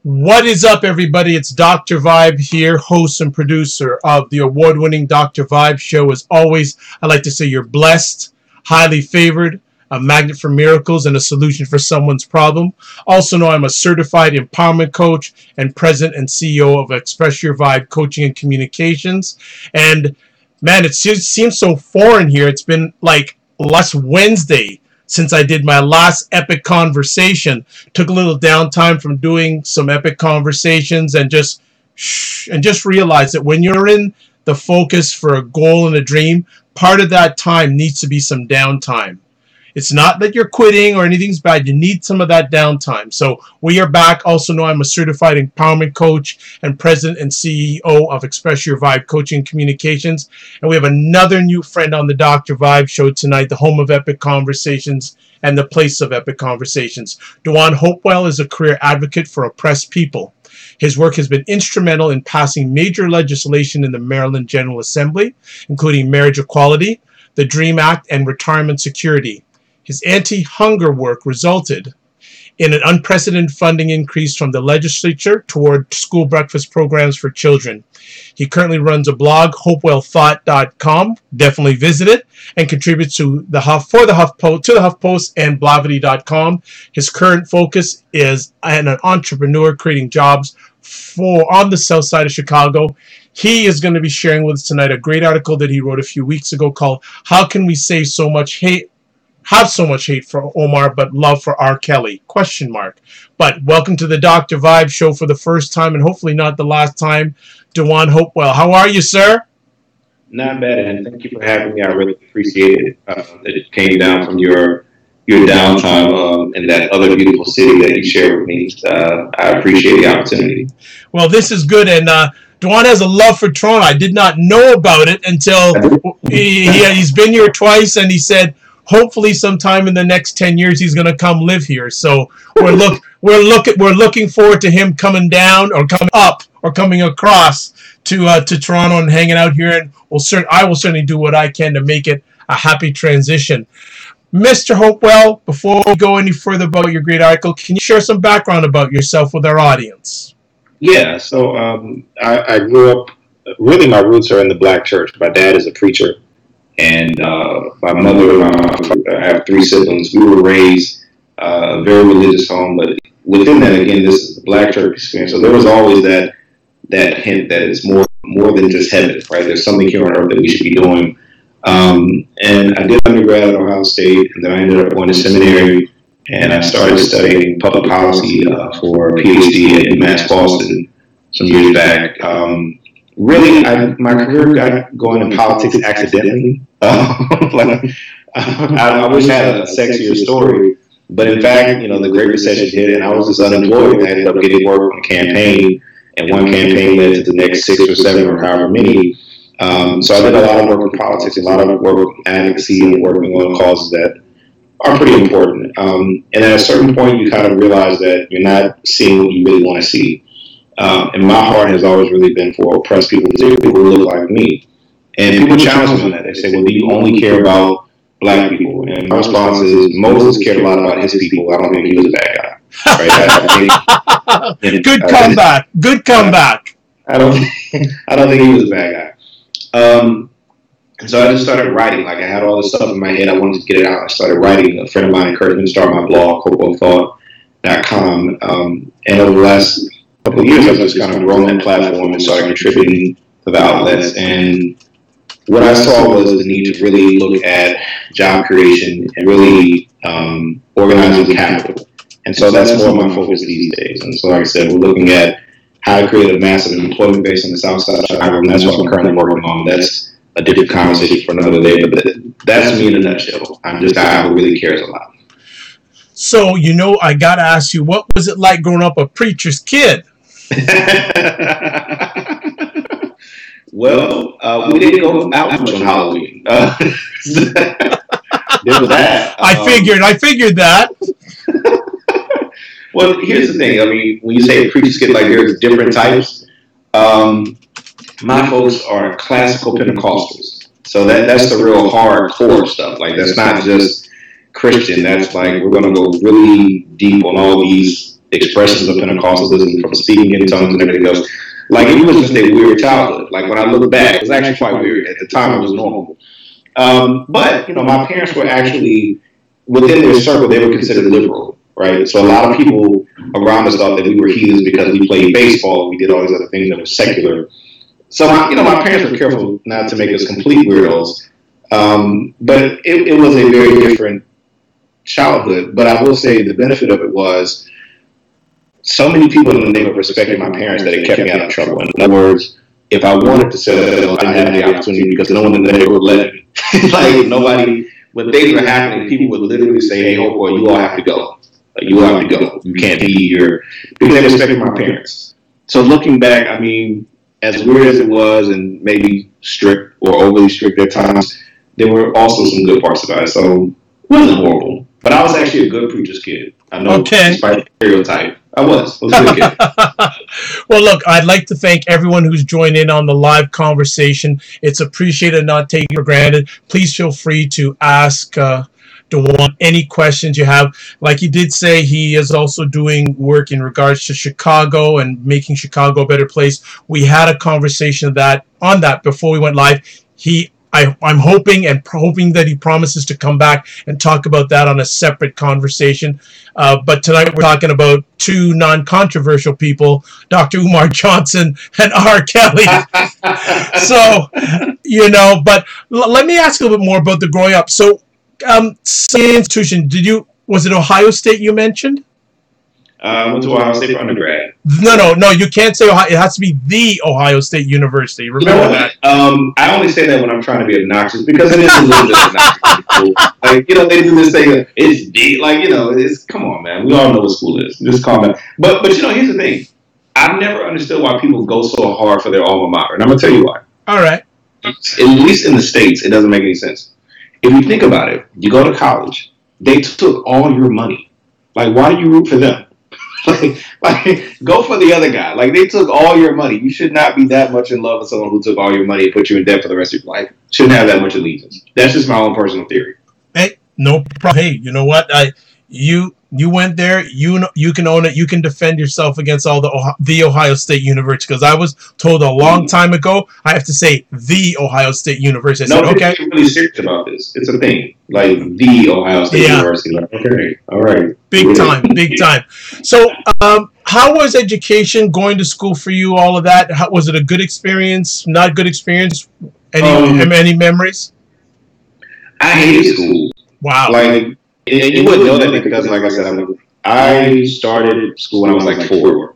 What is up, everybody? It's Dr. Vibe here, host and producer of the award-winning Dr. Vibe show. As always, I like to say you're blessed, highly favored, a magnet for miracles, and a solution for someone's problem. Also know I'm a certified empowerment coach and president and CEO of Express Your Vibe Coaching and Communications. And man, it seems so foreign here. It's been like last Wednesday since I did my last epic conversation. Took a little downtime from doing some epic conversations and just realized that when you're in the focus for a goal and a dream, part of that time needs to be some downtime. It's not that you're quitting or anything's bad. You need some of that downtime. So we are back. Also know I'm a certified empowerment coach and president and CEO of Express Your Vibe Coaching Communications. And we have another new friend on the Dr. Vibe show tonight, the home of epic conversations and the place of epic conversations. Hopewell is a career advocate for oppressed people. His work has been instrumental in passing major legislation in the Maryland General Assembly, including marriage equality, the DREAM Act, and retirement security. His anti-hunger work resulted in an unprecedented funding increase from the legislature toward school breakfast programs for children. He currently runs a blog, hopewellthought.com. Definitely visit it, and contributes to the HuffPost and blavity.com. His current focus is an entrepreneur creating jobs on the south side of Chicago. He is going to be sharing with us tonight a great article that he wrote a few weeks ago called "How Can We Save So Much Hate? Have so much hate for Umar, but love for R. Kelly? But welcome to the Dr. Vibe show for the first time, and hopefully not the last time. Hopewell, how are you, sir? Not bad, and thank you for having me. I really appreciate it that it came down from your downtime in that other beautiful city that you shared with me. I appreciate the opportunity. Well, this is good, and Dwan has a love for Toronto. I did not know about it until he's been here twice, and he said, hopefully sometime in the next 10 years he's going to come live here. So we're looking forward to him coming down or coming up or coming across to Toronto and hanging out here, and I will certainly do what I can to make it a happy transition. Mr. Hopewell, before we go any further about your great article, can you share some background about yourself with our audience? Yeah, so I grew up, really my roots are in the Black church. My dad is a preacher. And my mother, I have three siblings. We were raised a very religious home, but within that, again, this is the Black church experience. So there was always that hint that it's more than just heaven, right? There's something here on earth that we should be doing. And I did undergrad at Ohio State, and then I ended up going to seminary, and I started studying public policy for a PhD at UMass Boston some years back. Really, my career got going in politics accidentally. I wish I had a sexier story, but in fact, the Great Recession hit, and I was just unemployed. I ended up getting work on a campaign, and one campaign led to the next 6 or 7 or however many. So I did a lot of work in politics, a lot of work in advocacy, and working on causes that are pretty important. And at a certain point, you kind of realize that you're not seeing what you really want to see. And my heart has always really been for oppressed people, particularly people who look like me. And people challenge me on that. They say, well, do you only care about Black people? And my response is, Moses cared a lot about his people. I don't think he was a bad guy. Right? Good comeback. Good comeback. I don't think he was a bad guy. So I just started writing. Like, I had all this stuff in my head. I wanted to get it out. I started writing. A friend of mine encouraged me to start my blog, HopewellThought.com. And over the last couple of years, I've just kind of grown that platform and started contributing to the outlets. And what I saw was the need to really look at job creation and really organizing capital. And so that's more of my focus these days. And so, like I said, we're looking at how to create a massive employment base on the south side of Chicago, and that's what I'm currently working on. That's a different conversation for another day, but that's me in a nutshell. I'm just a guy who really cares a lot. So, I got to ask you, what was it like growing up a preacher's kid? Well, we didn't go out much on Halloween. There was that. I figured that. Well, here's the thing. I mean, when you say preachers kid, like there's different types. My folks are classical Pentecostals, so that's the real hardcore stuff. Like, that's not just Christian. That's like, we're going to go really deep on all these expressions of Pentecostalism, from speaking in tongues and everything else. Like, it was just a weird childhood. Like, when I look back, it was actually quite weird. At the time, it was normal. But, you know, my parents were actually, within their circle, they were considered liberal, right? So a lot of people around us thought that we were heathens because we played baseball, we did all these other things that were secular. So, my parents were careful not to make us complete weirdos. But it was a very different childhood. But I will say the benefit of it was so many people in the neighborhood respected my parents that it kept me out of trouble. In other words, if I wanted to sell, I didn't have the opportunity because no one in the neighborhood let me. Like, nobody, when things were happening, people would literally say, "Hey, Hopewell, you all have to go. You all have to go. You can't be here," because they respected my parents. So looking back, I mean, as weird as it was, and maybe strict or overly strict at times, there were also some good parts about it. So it wasn't horrible. But I was actually a good preacher's kid. I know, despite the stereotype, I was a good kid. Well, look, I'd like to thank everyone who's joined in on the live conversation. It's appreciated, not taken for granted. Please feel free to ask DeJuan any questions you have. Like he did say, he is also doing work in regards to Chicago and making Chicago a better place. We had a conversation on that before we went live. I'm hoping that he promises to come back and talk about that on a separate conversation. But tonight we're talking about two non-controversial people, Dr. Umar Johnson and R. Kelly. So, but let me ask a little bit more about the growing up. So, institution, was it Ohio State you mentioned? I went to Ohio State for undergrad. No, you can't say Ohio. It has to be the Ohio State University. Remember that. I only say that when I'm trying to be obnoxious because it is a little bit obnoxious. Like, they do this thing, it's the, it's, come on, man. We all know what school is. Just calm down. But here's the thing. I've never understood why people go so hard for their alma mater. And I'm going to tell you why. All right. At least in the States, it doesn't make any sense. If you think about it, you go to college, they took all your money. Like, why do you root for them? Like, go for the other guy. Like, they took all your money. You should not be that much in love with someone who took all your money and put you in debt for the rest of your life. Shouldn't have that much allegiance. That's just my own personal theory. Hey, no problem. Hey, you know what? You went there. You can own it. You can defend yourself against all the Ohio State University. Because I was told a long time ago, I have to say the Ohio State University. I said, okay. I'm really serious about this. It's a thing. Like, the Ohio State University. Like, okay, all right. Big time. So, how was education, going to school for you, all of that? Was it a good experience, not good experience? Any memories? I hated school. Wow. Like, and you wouldn't know that because, like I said, I started school when I was like 4.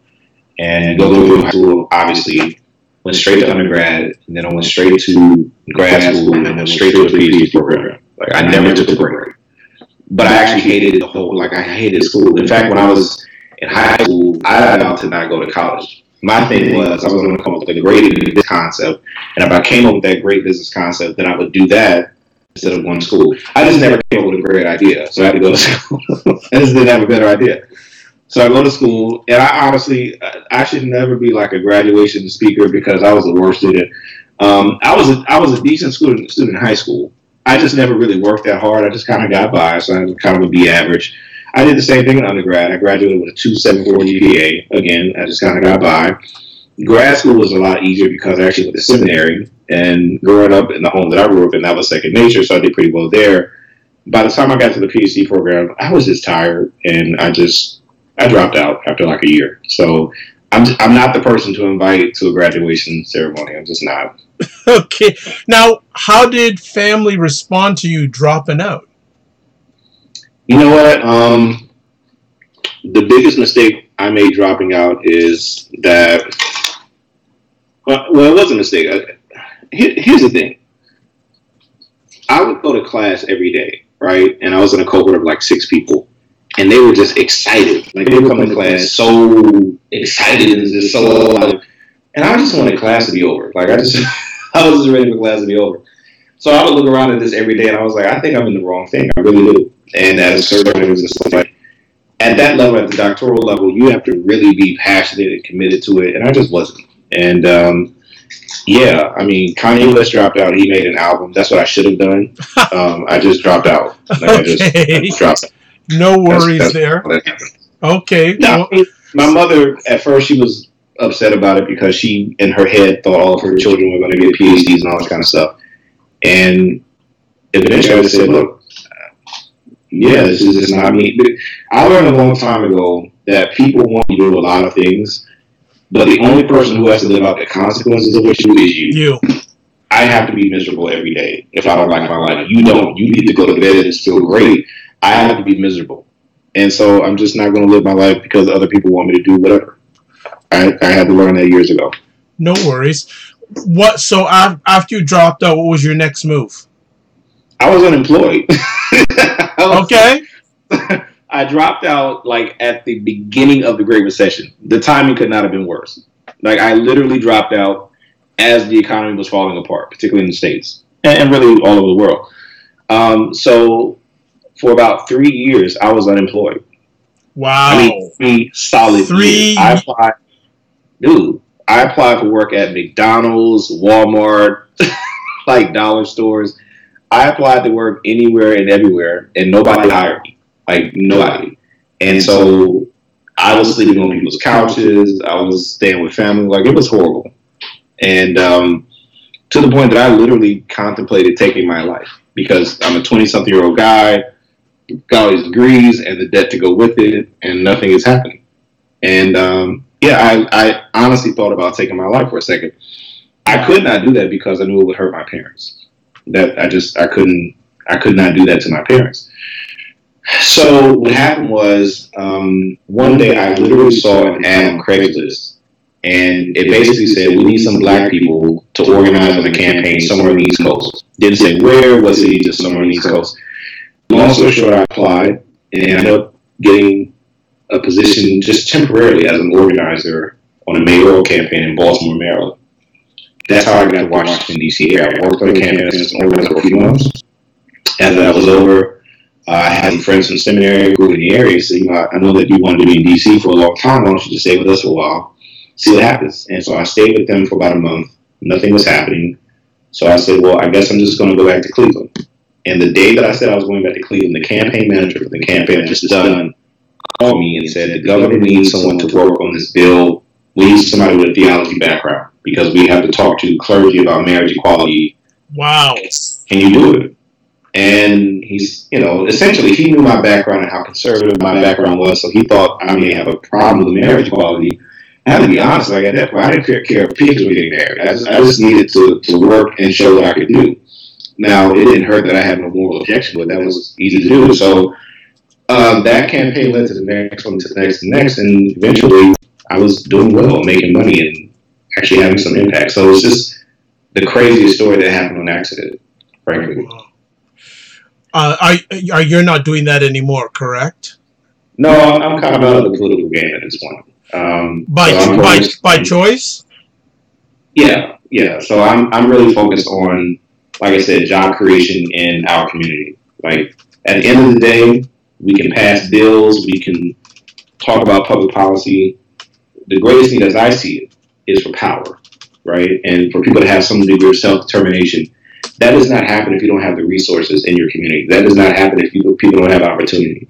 And go through high school, obviously, went straight to undergrad, and then I went straight to grad school, and then went straight to a PhD program. Like, I never took a break. But I actually hated I hated school. In fact, when I was in high school, I vowed to not go to college. My thing was, I was going to come up with a great business concept, and if I came up with that great business concept, then I would do that instead of going to school. I just never came up with a great idea, so I had to go to school. I just didn't have a better idea. So I go to school, and I should never be like a graduation speaker because I was the worst student. I was a decent student in high school. I just never really worked that hard. I just kind of got by, so I was kind of a B average. I did the same thing in undergrad. I graduated with a 2.74 GPA. Again, I just kind of got by. Grad school was a lot easier because I actually went to seminary, and growing up in the home that I grew up in, that was second nature, so I did pretty well there. By the time I got to the PhD program, I was just tired, and I dropped out after like a year. So I'm not the person to invite to a graduation ceremony. I'm just not. Okay. Now, how did family respond to you dropping out? You know what? The biggest mistake I made dropping out is that, well, it was a mistake. Here's the thing. I would go to class every day, right? And I was in a cohort of like 6 people. And they were just excited. Like, they would come to class so excited and just so alive. And I just wanted class to be over. Like, I was just ready for class to be over. So I would look around at this every day, and I was like, I think I'm in the wrong thing. I really do. And at a certain point, it was just like, at that level, at the doctoral level, you have to really be passionate and committed to it. And I just wasn't. And, yeah, I mean, Kanye West dropped out. He made an album. That's what I should have done. I just dropped out. Like, Okay. I just dropped out. No worries there. Okay. No, my mother, at first, she was upset about it because she, in her head, thought all of her children were going to get PhDs and all this kind of stuff. And eventually I said, look, yeah, this is just not me. I learned a long time ago that people want you to do a lot of things, but the only person who has to live out the consequences of what you do is you. I have to be miserable every day if I don't like my life. You don't. You need to go to bed and feel great. I have to be miserable. And so I'm just not going to live my life because other people want me to do whatever. I had to learn that years ago. No worries. So after you dropped out, what was your next move? I was unemployed. Okay. I dropped out like at the beginning of the Great Recession. The timing could not have been worse. Like I literally dropped out as the economy was falling apart, particularly in the States and really all over the world. So for about 3 years, I was unemployed. Wow. I mean, 3 solid years. I applied for work at McDonald's, Walmart, like dollar stores. I applied to work anywhere and everywhere, and nobody hired me. Like, nobody. And so I was sleeping on people's couches. I was staying with family. Like, it was horrible. And to the point that I literally contemplated taking my life because I'm a 20-something-year-old guy, got all these degrees and the debt to go with it, and nothing is happening. And, I honestly thought about taking my life for a second. I could not do that because I knew it would hurt my parents. I could not do that to my parents. So what happened was, one day I literally saw an ad on Craigslist, and it basically said, we need some black people to organize on a campaign somewhere on the East Coast. Didn't say where, what city, just somewhere on the East Coast. Long story short, I applied, and I ended up getting a position just temporarily as an organizer on a mayoral campaign in Baltimore, Maryland. That's how I got to Washington, D.C. area. I worked on the campaign as an organizer for a few months. After that was over, I had some friends from seminary, grew in the area, so I know that you wanted to be in D.C. for a long time. Why don't you just stay with us for a while, see what happens? And so I stayed with them for about a month. Nothing was happening. So I said, well, I guess I'm just going to go back to Cleveland. And the day that I said I was going back to Cleveland, the campaign manager for the campaign just done called me and said, the governor needs someone to work on this bill. We need somebody with a theology background because we have to talk to clergy about marriage equality. Wow. Can you do it? And he's, essentially he knew my background and how conservative my background was, so he thought I may have a problem with marriage equality. I have to be honest, like at that point, I didn't care if pigs were getting married. I just needed to work and show what I could do. Now, it didn't hurt that I had no moral objection, but that was easy to do. So that campaign led to the next one, to the next, and the next, and eventually I was doing well, making money, and actually having some impact. So it's just the craziest story that happened on accident, frankly. You're not doing that anymore, correct? No, I'm kind of out of the political game at this point. By choice? Yeah. So I'm really focused on, like I said, job creation in our community. Like at the end of the day, we can pass bills, we can talk about public policy. The greatest need as I see it is for power, right? And for people to have some degree of self-determination. That does not happen if you don't have the resources in your community. That does not happen if people don't have opportunity.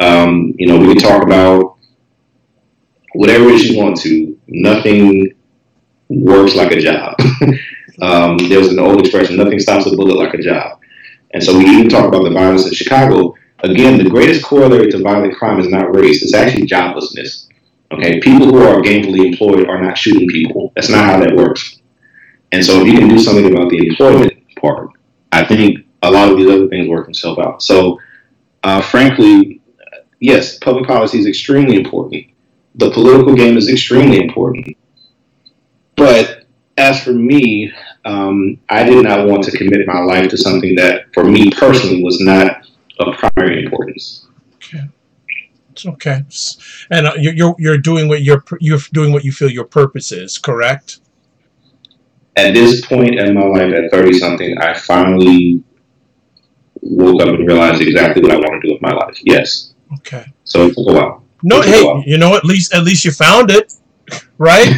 We can talk about whatever it is you want to. Nothing works like a job. There's an old expression, nothing stops a bullet like a job. And so we even talk about the violence in Chicago. Again, the greatest corollary to violent crime is not race. It's actually joblessness. Okay, people who are gainfully employed are not shooting people. That's not how that works. And so if you can do something about the employment part, I think a lot of these other things work themselves out. So, frankly, yes, public policy is extremely important. The political game is extremely important. But as for me, I did not want to commit my life to something that, for me personally, was not of primary importance. Okay, it's okay. And you're doing what you're doing what you feel your purpose is, correct? At this point in my life, at 30-something, I finally woke up and realized exactly what I want to do with my life. Yes. Okay. So it took a while. No, hey, at least you found it, right?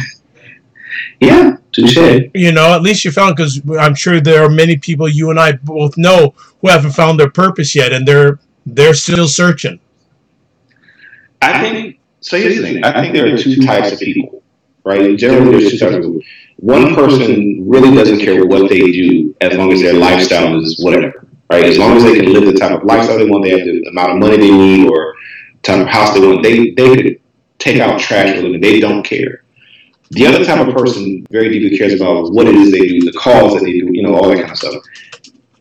Yeah, touche. At least you found, because I'm sure there are many people you and I both know who haven't found their purpose yet, and they're still searching. I think, so here's the thing. I think there are two types of people, right? Generally, there's two types of people. One person really doesn't care what they do as long as their lifestyle is whatever, right? As long as they can live the type of lifestyle they want, they have the amount of money they need or type of house they want, they could take out trash for a living. They don't care. The other type of person very deeply cares about what it is they do, the cause that they do, all that kind of stuff.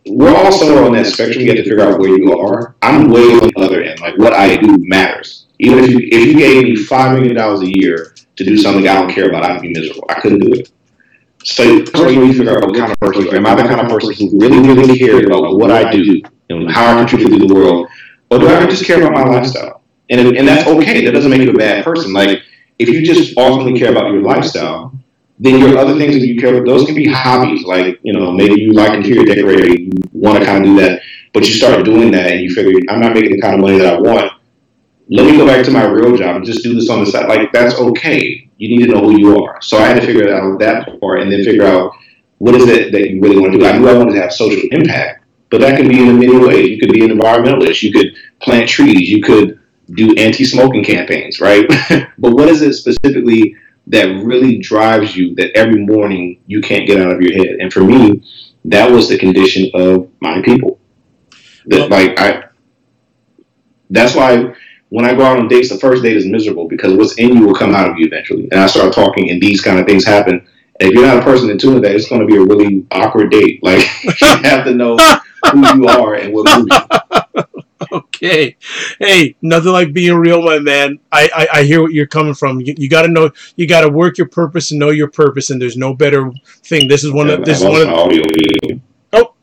We're all somewhere on that spectrum. You have to figure out where you are. I'm way on the other end. Like, what I do matters. Even if you gave me $5 million a year to do something I don't care about, I'd be miserable. I couldn't do it. So first you figure out what kind of person you are. Am I the kind of person who really, really cares about what I do and how I contribute to the world? Or do I just care about my lifestyle? And that's okay. That doesn't make you a bad person. Like, if you just ultimately care about your lifestyle, then your other things that you care about, those can be hobbies. Like, maybe you like interior decorating, you want to kind of do that, but you start doing that and you figure, I'm not making the kind of money that I want. Let me go back to my real job and just do this on the side. Like, that's okay. You need to know who you are. So I had to figure out that part and then figure out what is it that you really want to do. I knew I wanted to have social impact, but that can be in many ways. You could be an environmentalist. You could plant trees. You could do anti-smoking campaigns, right? But what is it specifically that really drives you that every morning you can't get out of your head? And for me, that was the condition of my people. That's why when I go out on dates, the first date is miserable because what's in you will come out of you eventually. And I start talking and these kind of things happen. And if you're not a person in tune with that, it's going to be a really awkward date. Like, you have to know who you are and what moves you. Okay. Hey, nothing like being real, my man. I hear what you're coming from. You got to know, you got to work your purpose and know your purpose. And there's no better thing. This is one of Oh,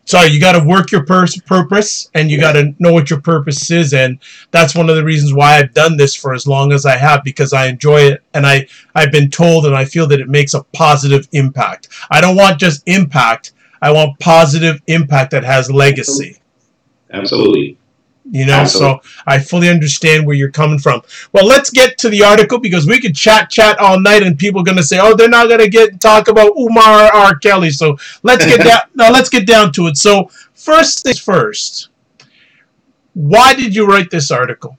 sorry. You got to work your purpose and you got to know what your purpose is. And that's one of the reasons why I've done this for as long as I have, because I enjoy it. And I've been told and I feel that it makes a positive impact. I don't want just impact. I want positive impact that has legacy. Absolutely. So I fully understand where you're coming from. Well, let's get to the article because we could chat all night and people are going to say, oh, they're not going to talk about Umar R. Kelly. So let's get down. Now let's get down to it. So first things first, why did you write this article?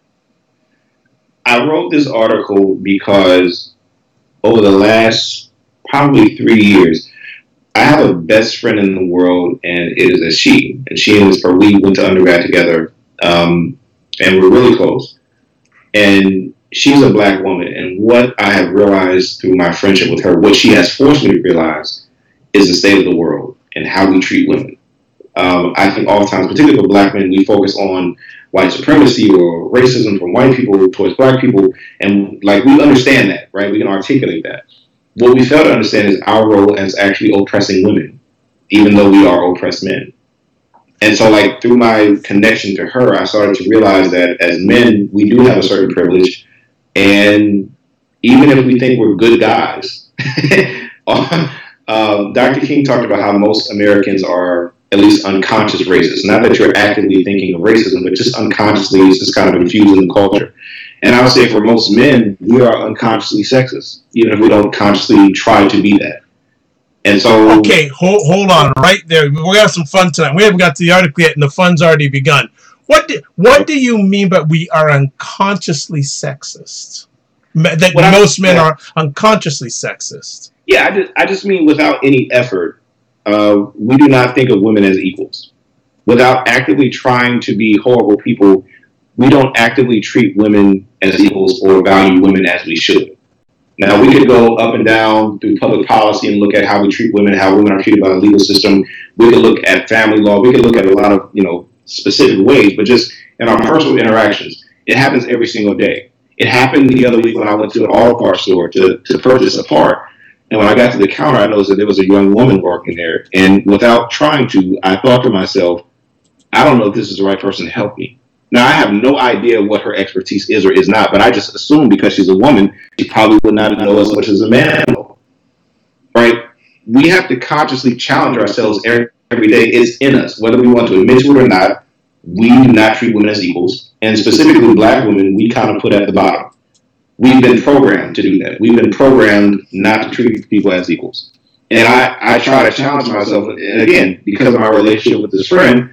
I wrote this article because over the last probably 3 years, I have a best friend in the world, and it is a she. And she and we went to undergrad together, and we're really close. And she's a black woman, and what I have realized through my friendship with her, what she has forced me to realize, is the state of the world and how we treat women. I think oftentimes, particularly for black men, we focus on white supremacy or racism from white people towards black people, and like we understand that, right? We can articulate that. What we fail to understand is our role as actually oppressing women, even though we are oppressed men. And so, like, through my connection to her, I started to realize that as men, we do have a certain privilege. And even if we think we're good guys, Dr. King talked about how most Americans are at least unconscious racist. Not that you're actively thinking of racism, but just unconsciously, it's just kind of infused in the culture. And I would say for most men, we are unconsciously sexist, even if we don't consciously try to be that. And so, okay, hold on right there. We're gonna have some fun tonight. We haven't got to the article yet, and the fun's already begun. What do you mean by we are unconsciously sexist? That most men are unconsciously sexist. Yeah, I just mean without any effort, we do not think of women as equals. Without actively trying to be horrible people, we don't actively treat women as equals or value women as we should. Now, we could go up and down through public policy and look at how we treat women, how women are treated by the legal system. We could look at family law. We could look at a lot of, specific ways, but just in our personal interactions, it happens every single day. It happened the other week when I went to an auto parts store to purchase a part. And when I got to the counter, I noticed that there was a young woman working there. And without trying to, I thought to myself, I don't know if this is the right person to help me. Now, I have no idea what her expertise is or is not, but I just assume because she's a woman, she probably would not know as much as a man. Right? We have to consciously challenge ourselves every day. It's in us. Whether we want to admit to it or not, we do not treat women as equals. And specifically black women, we kind of put at the bottom. We've been programmed to do that. We've been programmed not to treat people as equals. And I try to challenge myself. And again, because of my relationship with this friend,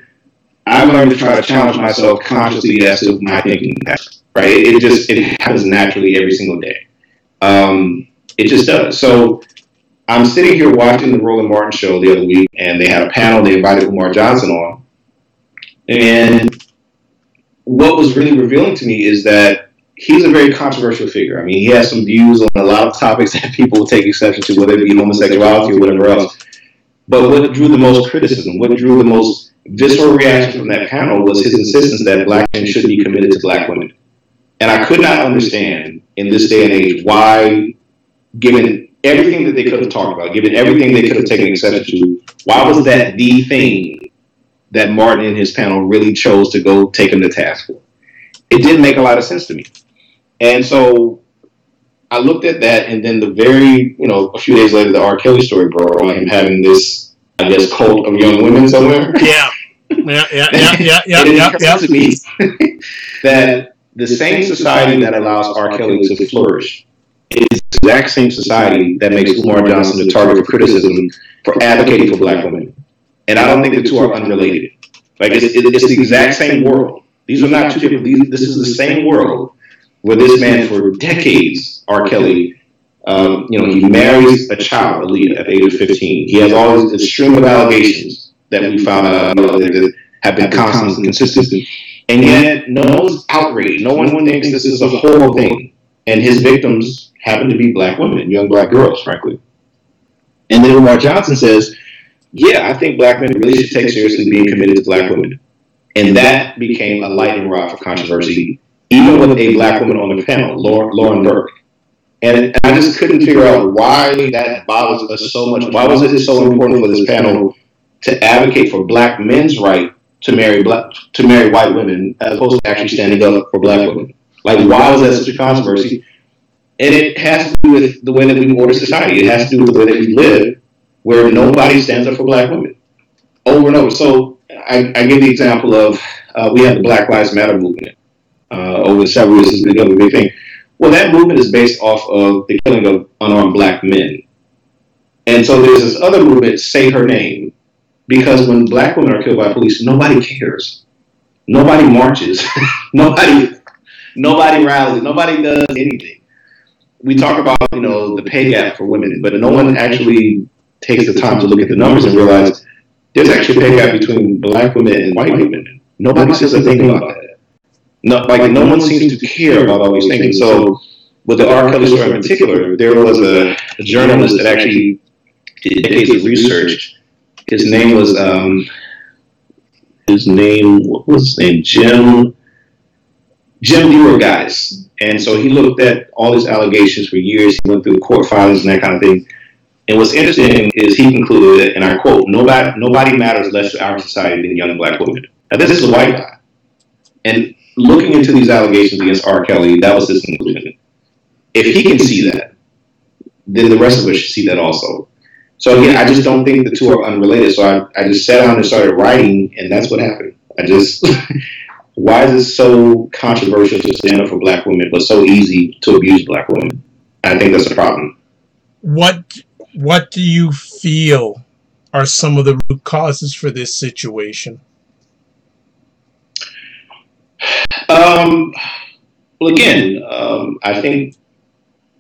I've learned to try to challenge myself consciously as to my thinking pattern, right? It happens naturally every single day. It just does. So I'm sitting here watching the Roland Martin show the other week, and they had a panel. They invited Umar Johnson on, and what was really revealing to me is that he's a very controversial figure. I mean, he has some views on a lot of topics that people will take exception to, whether it be homosexuality or whatever else. But what drew the most criticism, what drew the most visceral reaction from that panel was his insistence that black men should be committed to black women. And I could not understand in this day and age why, given everything that they could have talked about, given everything they could have taken exception to, why was that the thing that Martin and his panel really chose to go take him to task for? It didn't make a lot of sense to me. And so I looked at that, and then a few days later, the R. Kelly story broke on him having this, I guess, cult of young women somewhere. Yeah. It occurred to me that the same society that allows R. Kelly to flourish is the exact same society that makes Umar Johnson the target of criticism for advocating for black women. And I don't think the two are unrelated. Like, it's the exact same world. These are not two different. This is the same world where this man, for decades, R. Kelly, he marries a child, Aaliyah, at the age of 15. He has all this stream of allegations that we found out that have been constant and consistent. And yet, no one's outraged. No one thinks this is a whole thing. And his victims happen to be black women, young black girls, frankly. And then Umar Johnson says, yeah, I think black men really should take seriously being committed to black women. And that became a lightning rod for controversy, even with a black woman on the panel, Lauren Burke. And I just couldn't figure out why that bothers us so much. Why was it so important for this panel to advocate for black men's right to marry white women as opposed to actually standing up for black women? Like, why was that such a controversy? And it has to do with the way that we order society. It has to do with the way that we live, where nobody stands up for black women over and over. So I give the example of we have the Black Lives Matter movement over several years. Has become a big thing. Well, that movement is based off of the killing of unarmed black men. And so there's this other movement, Say Her Name, because when black women are killed by police, nobody cares. Nobody marches. nobody rallies. Nobody does anything. We talk about, the pay gap for women, but no one actually takes the time to look at the numbers and realize there's actually a pay gap between black women and white women. Nobody says a thing about that. No one seems to care about all these things. So with the R. Kelly story in particular, there was a journalist that actually did decades of research. His name was Jim Leroy Guys. And so he looked at all these allegations for years. He went through court filings and that kind of thing. And what's interesting is he concluded, and I quote, nobody matters less to our society than young black women. Now, this is a white guy. And looking into these allegations against R. Kelly, that was his conclusion. If he can see that, then the rest of us should see that also. So again, I just don't think the two are unrelated. So I just sat down and started writing, and that's what happened. Why is it so controversial to stand up for black women, but so easy to abuse black women? I think that's a problem. What do you feel are some of the root causes for this situation? Well, again, I think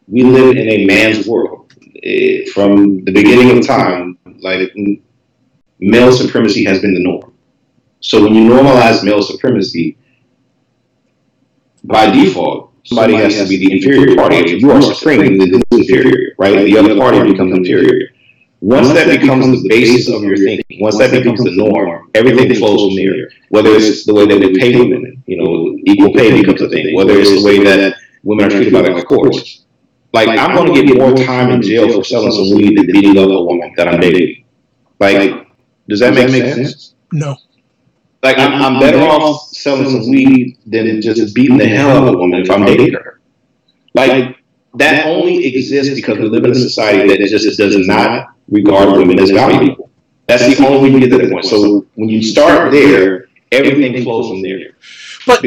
we live in a man's world. From the beginning of time, like, male supremacy has been the norm. So when you normalize male supremacy, by default, somebody has to be the inferior party. If you are supreme, then who's inferior, right? The other party becomes inferior. Once that becomes the basis of your thinking, once that becomes the norm, everything flows from there. Whether it's the way that we pay women, equal pay becomes a thing. Whether it's the way that women are treated by the courts. Like, I'm going to get more time in jail for selling some weed than beating up a woman that I'm dating. Like, does that make sense? No. Like, I'm better off selling some weed than just beating the hell out of a woman if I'm dating her. Like, that only exists because we live in a society that just does not regard women as valuable. That's the only way we get to that point. So when you start there, everything flows from there. But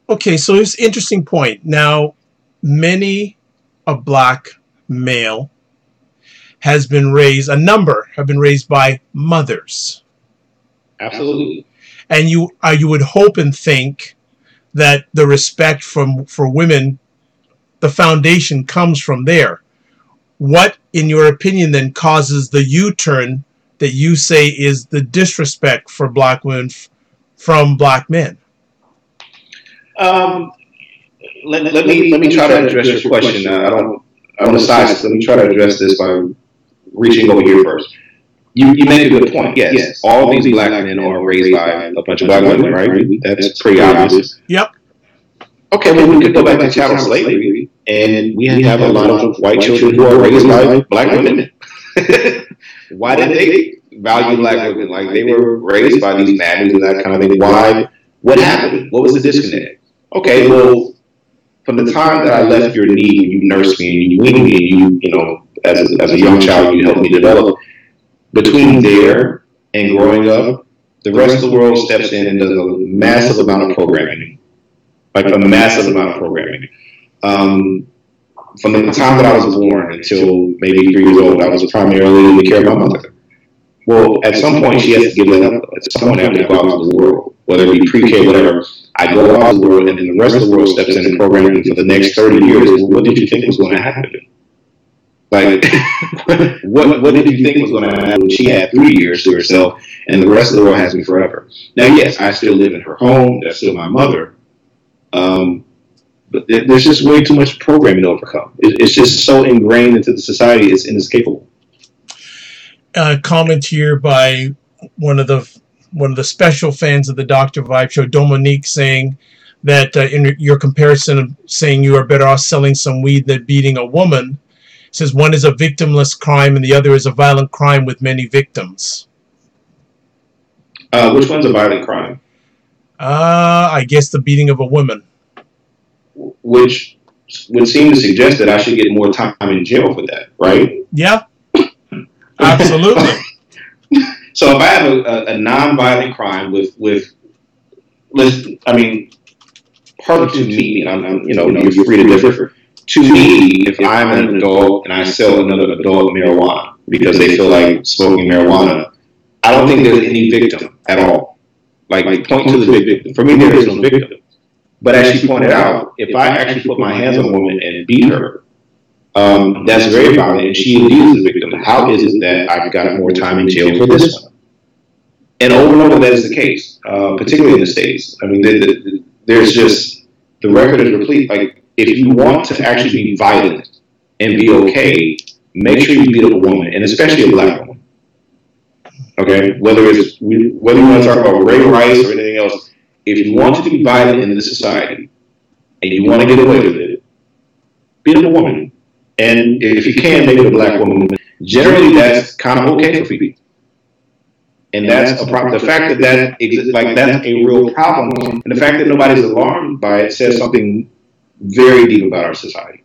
okay, so here's an interesting point. Now, many a black male a number have been raised by mothers. Absolutely. and you would hope and think that the respect for women, the foundation comes from there. What, in your opinion, then causes the U-turn that you say is the disrespect for black women from black men? Let me try to address your question. I'm a scientist. Let me try to address this by reaching over here first. You make a good point. Yes, all these black men are raised by a bunch of black women, right? That's pretty obvious. Yep. Okay, well, we could go back to chattel slavery, and we have a lot of white children who are raised by black women. Why did they value black women? Like, they were raised by these mammies and that kind of thing. Why? What happened? What was the disconnect? Okay, well, from the time that I left your knee, you nursed me, and you weaned me, and as a young child, you helped me develop. Between there and growing up, the rest of the world steps in and does a massive amount of programming. Like a massive amount of programming. From the time that I was born until maybe 3 years old, I was primarily in the care of my mother. Well, at some point, she has to give that up. At some point, I have to go out to the world, whether it be pre-K, whatever. I go out to the world, and then the rest of the world steps in and programming for the next 30 years. Well, what did you think was going to happen? Like, what did you think was going to happen when she had 3 years to herself, and the rest of the world has me forever? Now, yes, I still live in her home. That's still my mother. But there's just way too much programming to overcome. It's just so ingrained into the society, it's inescapable. Comment here by one of the special fans of the Dr. Vibe Show, Dominique, saying that in your comparison of saying you are better off selling some weed than beating a woman, says one is a victimless crime and the other is a violent crime with many victims. Which one's a violent crime? I guess the beating of a woman. Which would seem to suggest that I should get more time in jail for that, right? Yeah, absolutely. So if I have a non-violent crime with part to me, and you're free to differ. To me, if I'm an adult and I sell another adult marijuana because they feel like smoking marijuana, I don't think there's any victim at all. Like point to the victim. For me, there is no victim. But as she pointed out, if I actually put my hands on a woman and beat her, that's very violent, and she is the victim. How is it that I've got more time in jail for this one? And over that is the case, particularly in the States. I mean, there's just, the record is replete. Like, if you want to actually be violent and be okay, make sure you beat up a woman, and especially a black woman. Okay? Whether you want to talk about Ray Rice or anything else, if you want to be violent in this society and you want to get away with it, beat up a woman. And if you can, make it a black woman. Generally, that's kind of okay for people. And that's a problem. The fact that exists, like, that's a real problem. And the fact that nobody's alarmed by it says something very deep about our society.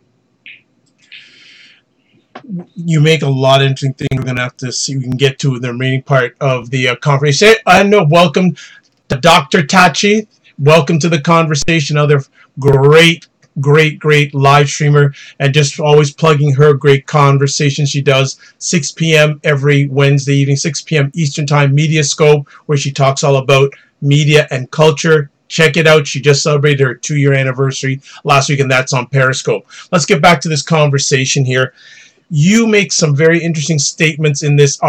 You make a lot of interesting things. We're going to have to see if we can get to the remaining part of the conversation. I know, welcome to Dr. Tachi. Welcome to the conversation. Another great live streamer, and just always plugging her great conversation she does 6 p.m. every Wednesday evening, 6 p.m. Eastern Time, Media Scope, where she talks all about media and culture. Check it out. She just celebrated her 2-year anniversary last week, and that's on Periscope. Let's get back to this conversation here. You make some very interesting statements in this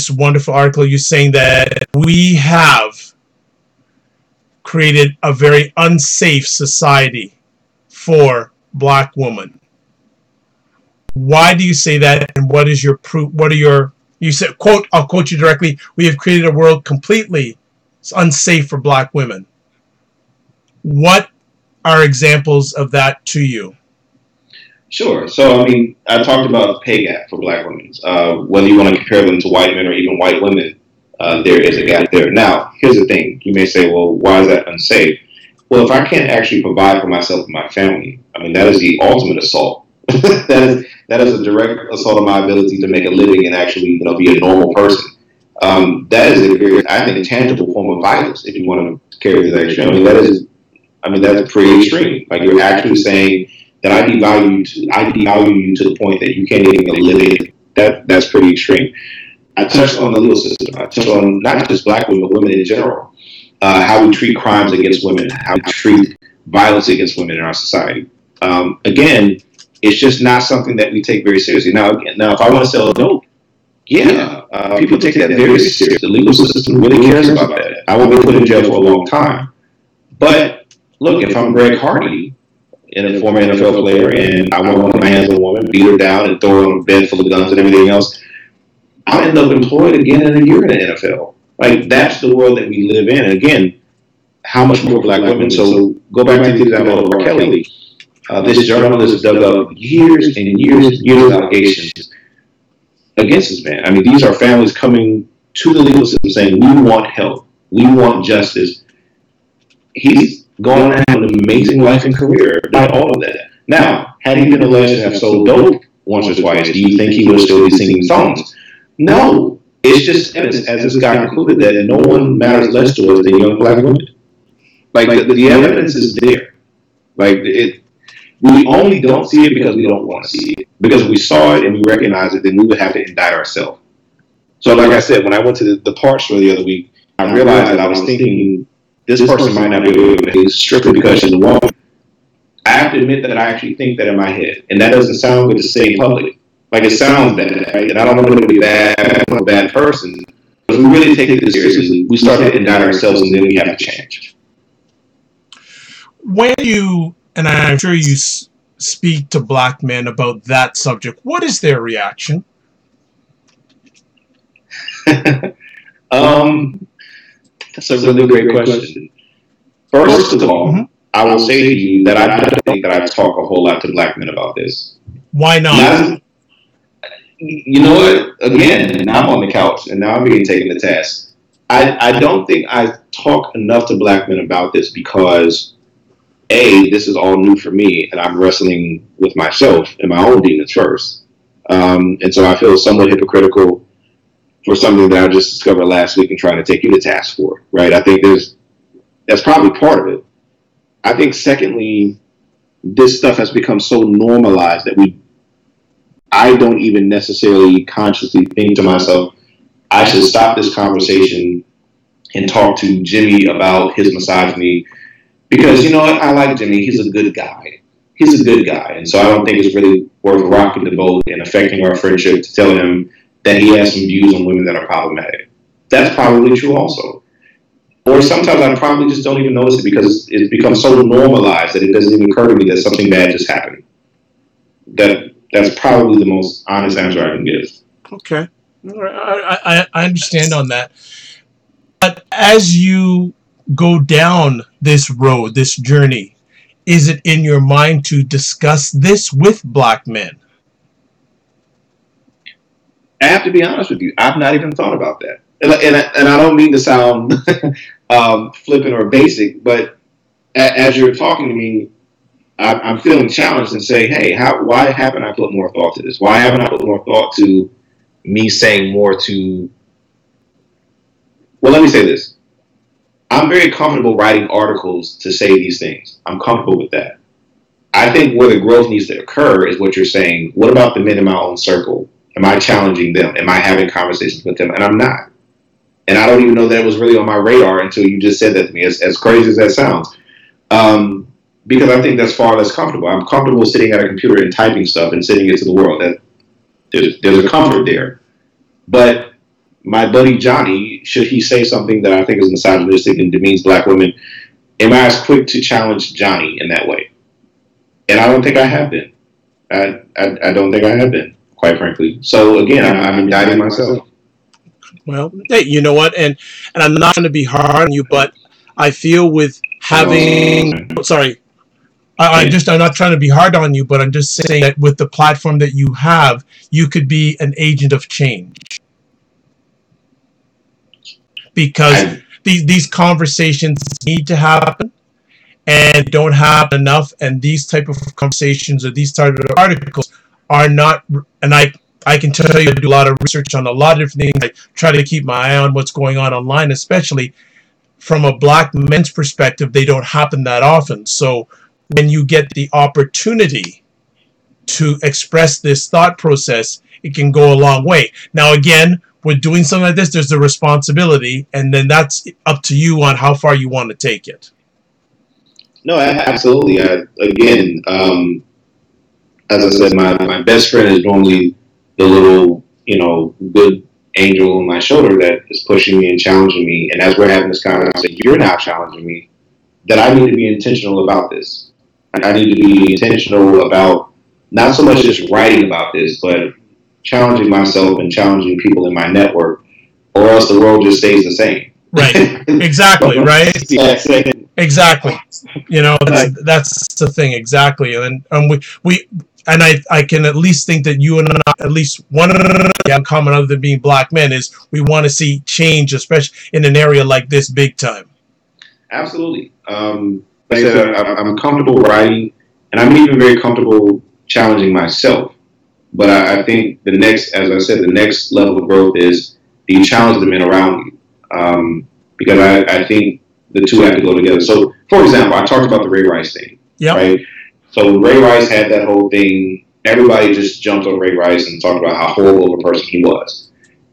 wonderful article. You're saying that we have created a very unsafe society for black women. Why do you say that, and what is your proof? You said, quote, I'll quote you directly, we have created a world completely unsafe for black women. What are examples of that to you? Sure. So, I mean, I talked about the pay gap for black women. Whether you want to compare them to white men or even white women, there is a gap there. Now, here's the thing. You may say, well, why is that unsafe? Well, if I can't actually provide for myself and my family, I mean, that is the ultimate assault. that is a direct assault on my ability to make a living and actually, be a normal person. That is a very, I think, tangible form of violence, if you want to carry it to that extreme. That's pretty extreme. Like, you're actually saying that I devalue you to the point that you can't even make a living. That's pretty extreme. I touched on the legal system. I touched on not just black women, but women in general. how we treat crimes against women, how we treat violence against women in our society. Again, it's just not something that we take very seriously. Now, if I want to sell dope, people take that very seriously. The legal system really cares about that. I will be put in jail for a long time. But look, if I'm Greg Hardy, a former NFL player, and I want to put my hands on a woman, beat her down, and throw her on a bed full of guns and everything else, I'll end up employed again in a year in the NFL. Like, that's the world that we live in. And again, how much more black women? So go back to the example of R. Kelly. This journalist dug up years and years and years of allegations against this man. I mean, these are families coming to the legal system saying, we want help, we want justice. He's going to have an amazing life and career, not all of that. Now, had he been alleged to have sold dope once or twice, do you think he would still be singing songs? No. It's just evidence, as this guy concluded, that no one matters less to us than young black women. Like, the evidence is there. Like, we only don't see it because we don't want to see it. Because if we saw it and we recognize it, then we would have to indict ourselves. So, like I said, when I went to the park store the other week, I realized that I was thinking, this person might not be able to behave strictly because she's a woman. I have to admit that I actually think that in my head. And that doesn't sound good to say in public. Like, it sounds bad, right? And I don't want to be bad, I'm a bad person. But if we really take it this seriously, we start to indict ourselves and then we have to change. When you, and I'm sure you speak to black men about that subject, what is their reaction? That's a really great question. First of all, I will say to you that I don't think that I talk a whole lot to black men about this. Why not? You know what? Again, now I'm on the couch and now I'm being taken to task. I don't think I talk enough to black men about this because, A, this is all new for me and I'm wrestling with myself and my own demons first. And so I feel somewhat hypocritical for something that I just discovered last week and trying to take you to task for, right? I think that's probably part of it. I think secondly, this stuff has become so normalized that I don't even necessarily consciously think to myself, I should stop this conversation and talk to Jimmy about his misogyny. Because, you know what, I like Jimmy. He's a good guy. He's a good guy. And so I don't think it's really worth rocking the boat and affecting our friendship to tell him that he has some views on women that are problematic. That's probably true also. Or sometimes I probably just don't even notice it because it's become so normalized that it doesn't even occur to me that something bad just happened. That's probably the most honest answer I can give. Okay. I understand on that. But as you go down this road, this journey, is it in your mind to discuss this with black men? I have to be honest with you. I've not even thought about that. And I don't mean to sound flippant or basic, but as you're talking to me, I'm feeling challenged and say, hey, why haven't I put more thought to this? Why haven't I put more thought to me saying more to... Well, let me say this. I'm very comfortable writing articles to say these things. I'm comfortable with that. I think where the growth needs to occur is what you're saying. What about the men in my own circle? Am I challenging them? Am I having conversations with them? And I'm not. And I don't even know that it was really on my radar until you just said that to me, as crazy as that sounds. Because I think that's far less comfortable. I'm comfortable sitting at a computer and typing stuff and sending it to the world. There's a comfort there. But my buddy Johnny, should he say something that I think is misogynistic and demeans black women, am I as quick to challenge Johnny in that way? And I don't think I have been. I don't think I have been, quite frankly. So again, I'm indicting myself. Well, hey, you know what? And I'm not going to be hard on you, but I feel with having... Sorry. I'm not trying to be hard on you, but I'm just saying that with the platform that you have, you could be an agent of change. Because these conversations need to happen and don't happen enough, and these type of conversations or these type of articles are not... And I can tell you I do a lot of research on a lot of different things. I try to keep my eye on what's going on online, especially from a black men's perspective. They don't happen that often. So when you get the opportunity to express this thought process, it can go a long way. Now, again, with doing something like this, there's a responsibility, and then that's up to you on how far you want to take it. No, absolutely. Again, as I said, my best friend is normally the little, good angel on my shoulder that is pushing me and challenging me. And as we're having this conversation, you're now challenging me that I need to be intentional about this. I need to be intentional about not so much just writing about this, but challenging myself and challenging people in my network, or else the world just stays the same. Right. Exactly. Right. Exactly. That's the thing. Exactly. And we and I can at least think that you and I, at least one of the common other than being black men is we want to see change, especially in an area like this, big time. Absolutely. Like I said, I'm comfortable writing, and I'm even very comfortable challenging myself. But I think the next level of growth is, do you challenge the men around you? Because I think the two have to go together. So, for example, I talked about the Ray Rice thing. Yep. Right? So Ray Rice had that whole thing. Everybody just jumped on Ray Rice and talked about how horrible of a person he was.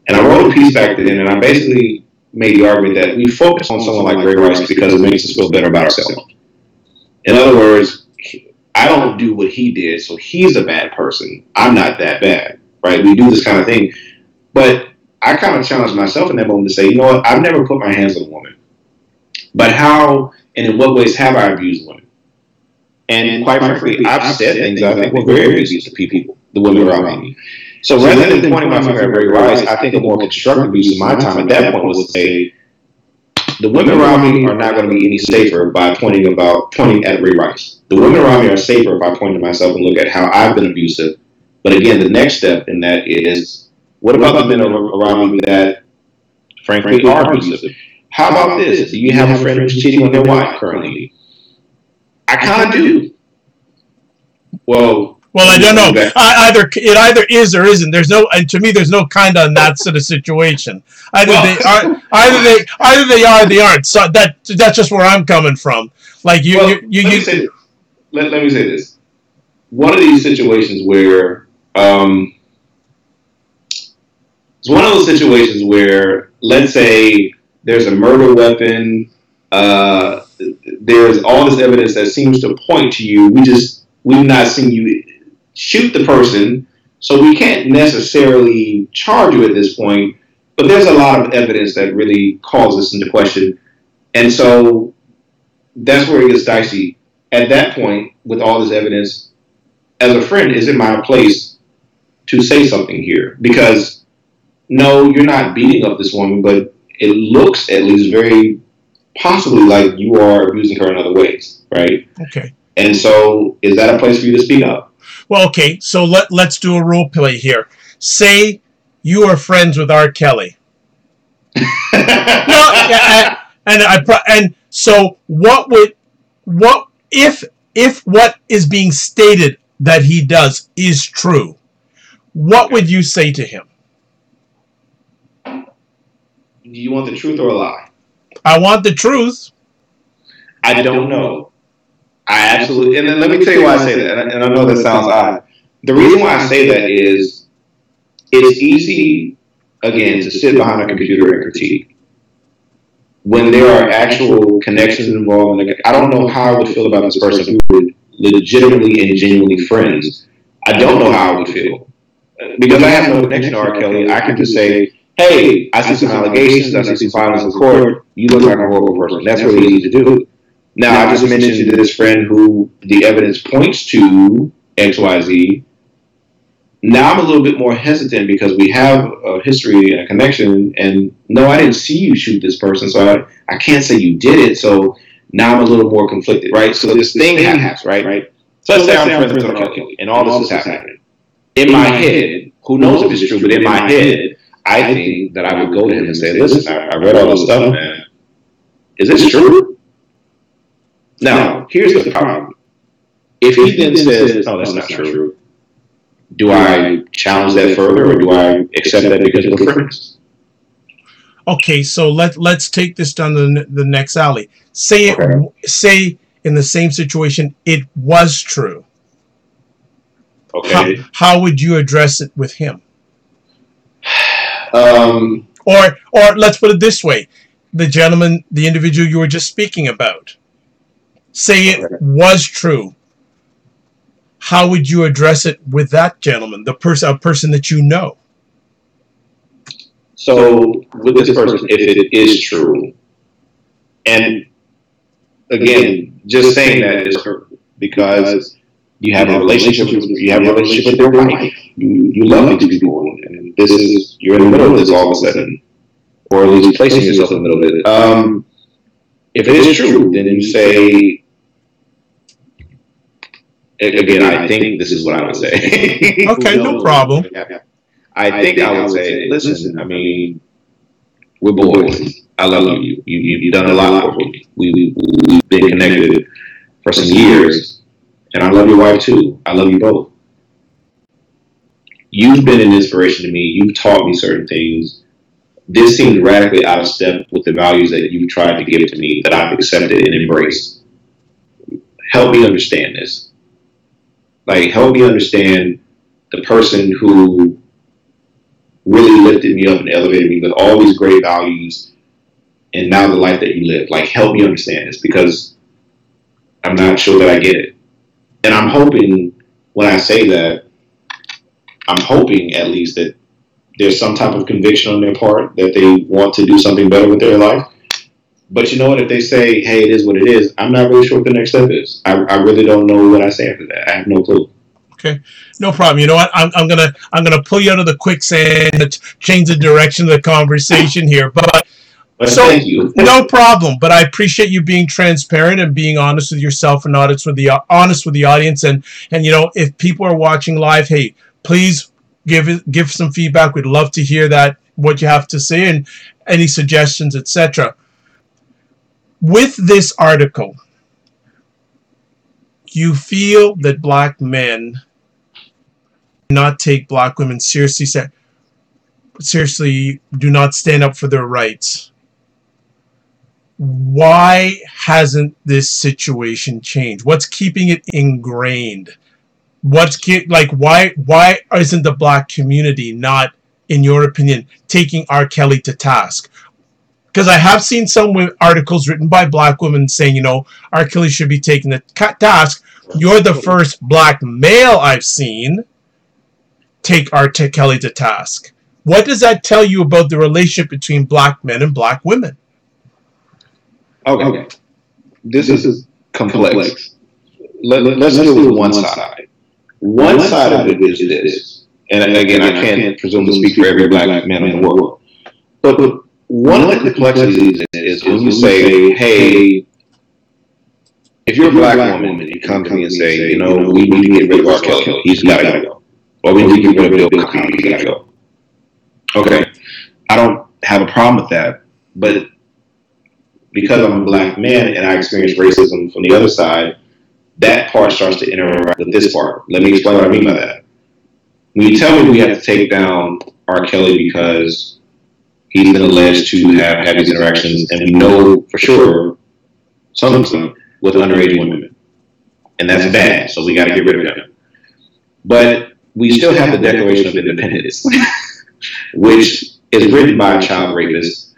And I wrote a piece back then, and I basically made the argument that we focus on someone like Ray Rice because it makes us feel better about ourselves. In other words, I don't do what he did, so he's a bad person. I'm not that bad, right? We do this kind of thing. But I kind of challenged myself in that moment to say, you know what? I've never put my hands on a woman. But how and in what ways have I abused women? And quite frankly, I've said things I think were very abusive to people, the women around me. So rather than pointing my finger at Ray Rice, I think a more constructive use of my time at that point was to say, the women around me are not going to be any safer by pointing at Ray Rice. The women around me are safer by pointing to myself and look at how I've been abusive. But again, the next step in that is, what about the men around me that, frankly, are abusive? How about this? Do you have a friend who's cheating on their wife currently? I kind of do. Well, I don't know. It either is or isn't. There's no, and to me, there's no kind of that sort of situation. Either they are, or they aren't. So that's just where I'm coming from. Like let me say this. One of these situations where, it's one of those situations where, let's say, there's a murder weapon. There's all this evidence that seems to point to you. We've not seen you shoot the person, so we can't necessarily charge you at this point. But there's a lot of evidence that really calls this into question, and so that's where it gets dicey. At that point, with all this evidence, as a friend, is it my place to say something here? Because no, you're not beating up this woman, but it looks at least very possibly like you are abusing her in other ways, right? Okay. And so, is that a place for you to speak up? Well, okay. So let's do a role play here. Say you are friends with R. Kelly. And so what if what is being stated that he does is true? What would you say to him? Do you want the truth or a lie? I want the truth. I don't know. I absolutely, and then let me tell you why I say that, and I know that sounds odd. The reason why I say that is, it's easy, again, to sit behind a computer and critique. When there are actual connections involved, I don't know how I would feel about this person who were legitimately and genuinely friends. I don't know how I would feel. Because I have no connection to R. Kelly, I can just say, hey, I see some allegations, I see some violence in court, you look like a horrible person. That's really easy to do. Now, I just mentioned to this friend who the evidence points to XYZ. Now I'm a little bit more hesitant because we have a history and a connection, and no, I didn't see you shoot this person, so I can't say you did it, so now I'm a little more conflicted, right? So this thing happens, right? So let's say I'm friends with R. Kelly, and all this is happening. In my head, who knows if it's true, but in my head, I think that I would go to him and say, listen, I read all this stuff, man. Is this true? Now, here's the problem. If he then says, oh, that's not true, do I challenge that further, or do I accept that because we're friends? Okay, so let's take this down the next alley. Say in the same situation, it was true. Okay. How would you address it with him? Or let's put it this way: the gentleman, the individual you were just speaking about, say it was true. How would you address it with that gentleman, a person that you know? So with this person, if it is true, and again, just saying that is hurtful because you have a relationship with your wife. You love these people, and you're in the middle of this all of a sudden, or at least placing yourself in the middle of it. If it is true, then you say, again, I think this is what I would say. Okay, no problem. I think I would say, listen, I mean, we're boys. I love you. You've done a lot for me. We've been connected for some years, and I love your wife too. I love you both. You've been an inspiration to me. You've taught me certain things. This seems radically out of step with the values that you've tried to give to me that I've accepted and embraced. Help me understand this. Like, help me understand the person who really lifted me up and elevated me with all these great values, and now the life that you live. Like, help me understand this, because I'm not sure that I get it. And I'm hoping, when I say that, I'm hoping at least that there's some type of conviction on their part that they want to do something better with their life. But you know what? If they say, hey, it is what it is, I'm not really sure what the next step is. I really don't know what I say after that. I have no clue. Okay, no problem. You know what? I'm gonna pull you out of the quicksand and change the direction of the conversation here. But so, thank you. No problem. But I appreciate you being transparent and being honest with yourself and honest with the audience. And you know, if people are watching live, hey, please give some feedback. We'd love to hear what you have to say and any suggestions, etc. With this article, you feel that black men not take black women seriously, do not stand up for their rights. Why hasn't this situation changed? What's keeping it ingrained? Why isn't the black community not, in your opinion, taking R. Kelly to task? Because I have seen some articles written by black women saying, you know, R. Kelly should be taken to task. You're the first black male I've seen take R. Kelly to task. What does that tell you about the relationship between black men and black women? Okay. This is complex. Let's deal with one side. One side of it is this. And again, I can't presume to speak for every black man in the world. But one of the complexities is when you say, hey, if you're a black woman and you come to me and say, you know, we need to get rid of R. Kelly, he's got to go. Or we need to get rid of Bill Cosby, he's got to go. Okay, I don't have a problem with that, but because I'm a black man and I experience racism from the other side, that part starts to interact with this part. Let me explain what I mean by that. When you tell me we have to take down R. Kelly because he's been alleged to have had these interactions, and we know for sure some of them with underage women, and that's bad, so we got to get rid of him. But we still have the Declaration of Independence, which is written by a child rapist,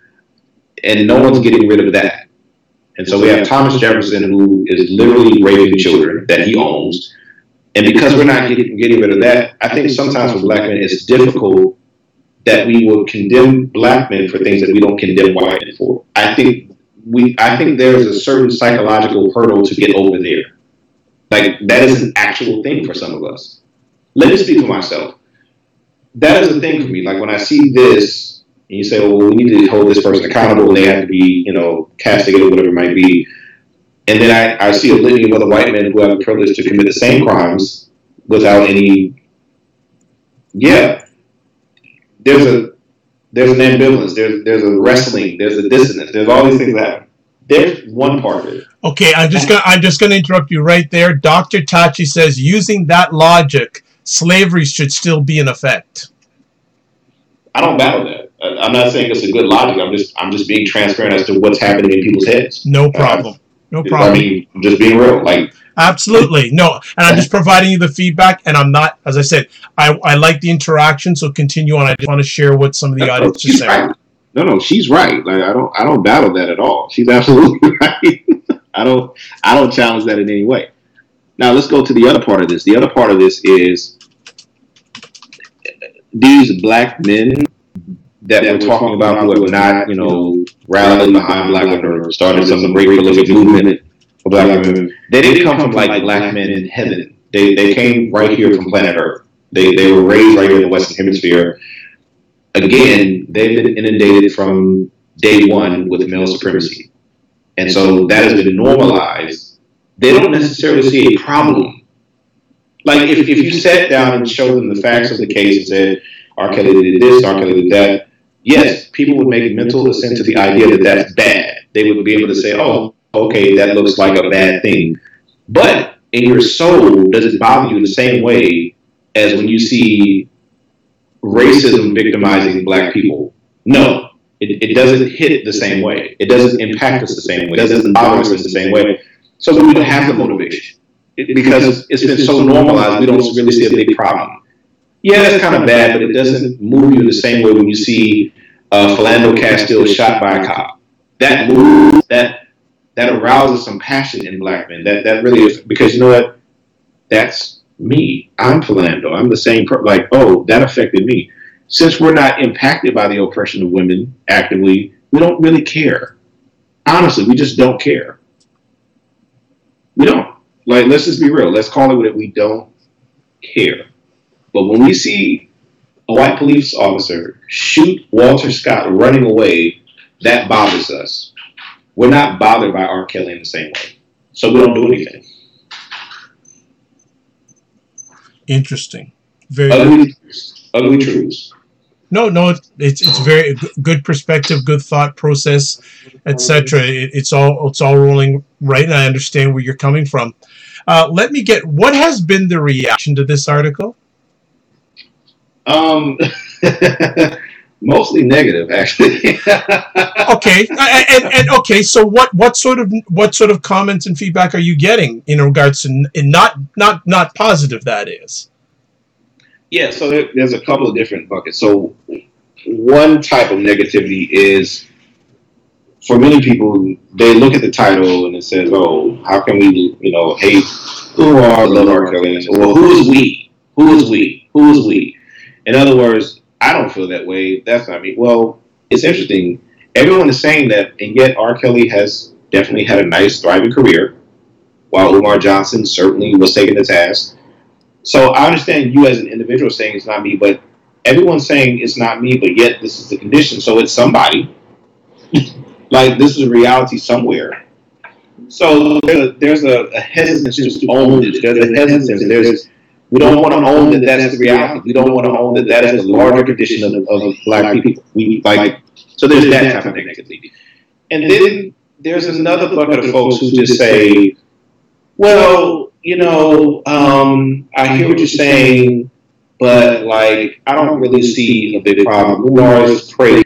and no one's getting rid of that. And so we have Thomas Jefferson, who is literally raping children that he owns. And because we're not getting rid of that, I think sometimes for black men it's difficult that we will condemn black men for things that we don't condemn white men for. I think there's a certain psychological hurdle to get over there. Like, that is an actual thing for some of us. Let me speak for myself. That is a thing for me. Like, when I see this, and you say, well, we need to hold this person accountable, and they have to be, castigated, whatever it might be. And then I see a litany of other white men who have the privilege to commit the same crimes without any. Yeah, there's an ambivalence. There's a wrestling. There's a dissonance. There's all these things that happen. There's one part of it. Okay, I'm just gonna interrupt you right there. Dr. Tachi says, using that logic, slavery should still be in effect. I don't battle that. I'm not saying it's a good logic. I'm just being transparent as to what's happening in people's heads. No problem. No problem. I mean, I'm just being real. Like, Absolutely. No, and I'm just providing you the feedback, and I'm not, as I said, I like the interaction, so continue on. I just want to share what some of the audience is saying. Right. No, she's right. Like I don't battle that at all. She's absolutely right. I don't challenge that in any way. Now let's go to the other part of this. The other part of this is these black men that we're talking about who have not, rallied behind black women or started some great prolific movement for black women. They didn't come from like black men in heaven. They came right here from planet Earth. They were raised right here in the Western Hemisphere. Again, they've been inundated from day one with male supremacy. And so that has been normalized. They don't necessarily see a problem. Like, if you sat down and showed them the facts of the case and said, R. Kelly did this, R. Kelly did that, yes, people would make mental assent to the idea that that's bad. They would be able to say, oh, okay, that looks like a bad thing. But in your soul, does it bother you the same way as when you see racism victimizing black people? No, it doesn't hit the same way. It doesn't impact us the same way. It doesn't bother us the same way. So we don't have the motivation because it's been so normalized. We don't really see a big problem. Yeah, that's kind of bad, but it doesn't move you the same way when you see Philando Castile shot by a cop. That moves, that arouses some passion in black men. That really is, because you know what? That's me. I'm Philando. I'm the same. Like, oh, that affected me. Since we're not impacted by the oppression of women actively, we don't really care. Honestly, we just don't care. We don't. Like, let's just be real. Let's call it what it. We don't care. But when we see a white police officer shoot Walter Scott running away, that bothers us. We're not bothered by R. Kelly in the same way. So we don't do anything. Interesting. Very ugly truths. No, it's very good perspective, good thought process, etc. It's all rolling right, and I understand where you're coming from. Let me get, what has been the reaction to this article? Mostly negative, actually. Okay, and okay. So what sort of comments and feedback are you getting in regards to not positive? That is. Yeah, so there's a couple of different buckets. So one type of negativity is, for many people, they look at the title and it says, "Oh, how can we, hate Umar, love R. Kelly?" Well, who is we? Who is we? Who is we? In other words, I don't feel that way. That's not me. Well, it's interesting. Everyone is saying that, and yet R. Kelly has definitely had a nice, thriving career, while Umar Johnson certainly was taking the task. So I understand you as an individual saying it's not me, but everyone's saying it's not me, but yet this is the condition, so it's somebody. Like, this is a reality somewhere. So there's a hesitance to own it. There's a hesitance. We don't want to own that that's the reality. We don't want to own that that is the larger condition of black people. So there's that type of negativity. And then there's another bucket of folks who just say, well, I hear what you're saying, but I don't really see a big problem. Umar is praised